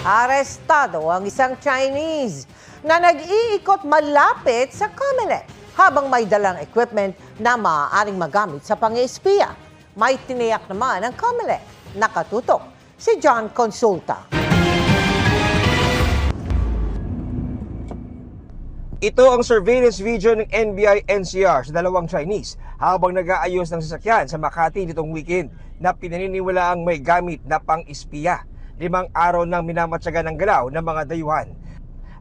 Arestado ang isang Chinese na nag-iikot malapit sa COMELEC habang may dalang equipment na maaaring magamit sa pang-espiya. May tiniyak naman ang COMELEC. Nakatutok si John Consulta. Ito ang surveillance video ng NBI-NCR sa dalawang Chinese habang nag-aayos ng sasakyan sa Makati nitong weekend na pinaniniwalaang may gamit na pang-espiya. 5 araw nang minamatsaga ng galaw ng mga dayuhan.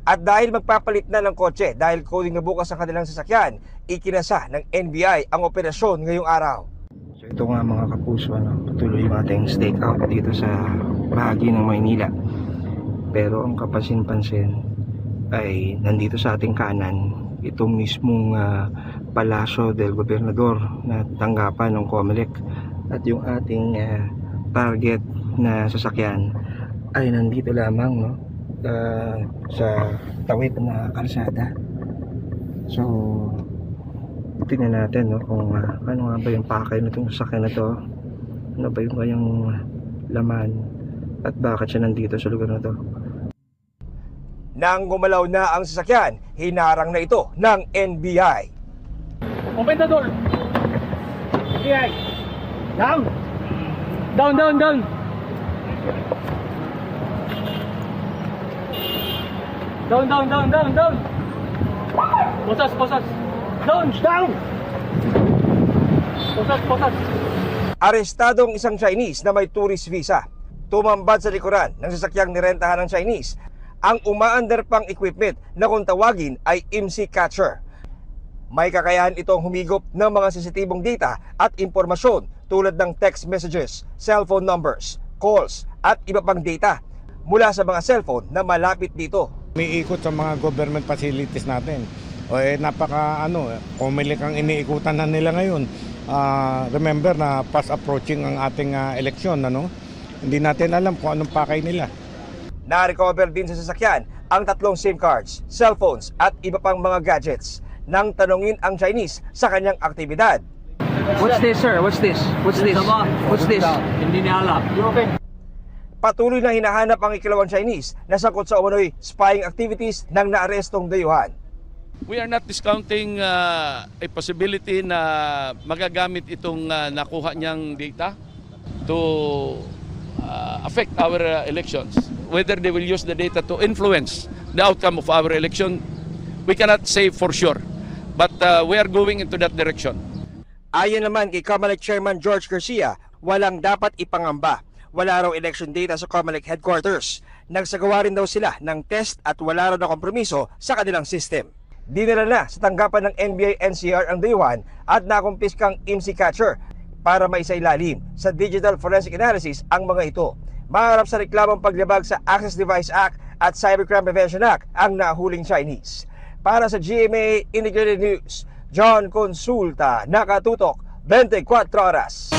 At dahil magpapalit na ng kotse dahil coding na bukas ang kanilang sasakyan, ikinasa ng NBI ang operasyon ngayong araw. So ito nga mga kapuso, patuloy yung ating stakeout dito sa bahagi ng Maynila. Pero ang kapansin-pansin ay nandito sa ating kanan itong mismong Palasyo del Gobernador na tanggapan ng COMELEC, at yung ating target na sasakyan ay nandito lamang sa tawid na kalsada. So tingnan natin kung ano nga ba yung pakay nitong sasakyan na to, ano ba yung kanyang laman at bakit siya nandito sa lugar na to. Nang gumalaw na ang sasakyan, hinarang na ito ng NBI. Open the door. NBI. Down. Down, down, down. Down, down, down, down, down. Posas, posas. Down, down. Posas, posas. Arestado ang isang Chinese na may tourist visa. Tumambad sa likuran ng sasakyang nirentahan ng Chinese ang umaandar pang equipment na kung tawagin ay IMSI catcher. May kakayahan itong humigop ng mga sensitibong data at impormasyon tulad ng text messages, cellphone numbers, calls at iba pang data mula sa mga cellphone na malapit dito. May ikot sa mga government facilities natin. COMELEC ang iniikutan na nila ngayon. Remember na fast approaching ang ating eleksyon, Hindi natin alam kung anong pakay nila. Na-recover din sa sasakyan ang 3 SIM cards, cellphones at iba pang mga gadgets. Nang tanungin ang Chinese sa kanyang aktibidad. What's this, sir? What's this? What's this? What's this? Hindi niya alam. You okay? Patuloy na hinahanap ang ikalawang Chinese na sakot sa umano'y spying activities ng naarestong dayuhan. We are not discounting a possibility na magagamit itong nakuha niyang data to affect our elections. Whether they will use the data to influence the outcome of our election, we cannot say for sure. But we are going into that direction. Ayon naman kay COMELEC Chairman George Garcia, walang dapat ipangamba. Wala raw election data sa COMELEC headquarters. Nagsagawa rin daw sila ng test at wala raw na kompromiso sa kanilang system. Dinala na sa tanggapan ng NBI-NCR ang dayuhan at nakumpiskang IMSI catcher para maisailalim sa digital forensic analysis ang mga ito. Maharap sa reklamong paglabag sa Access Device Act at Cybercrime Prevention Act ang nahuling Chinese. Para sa GMA Integrated News, John Consulta, Nakatutok, 24 Oras.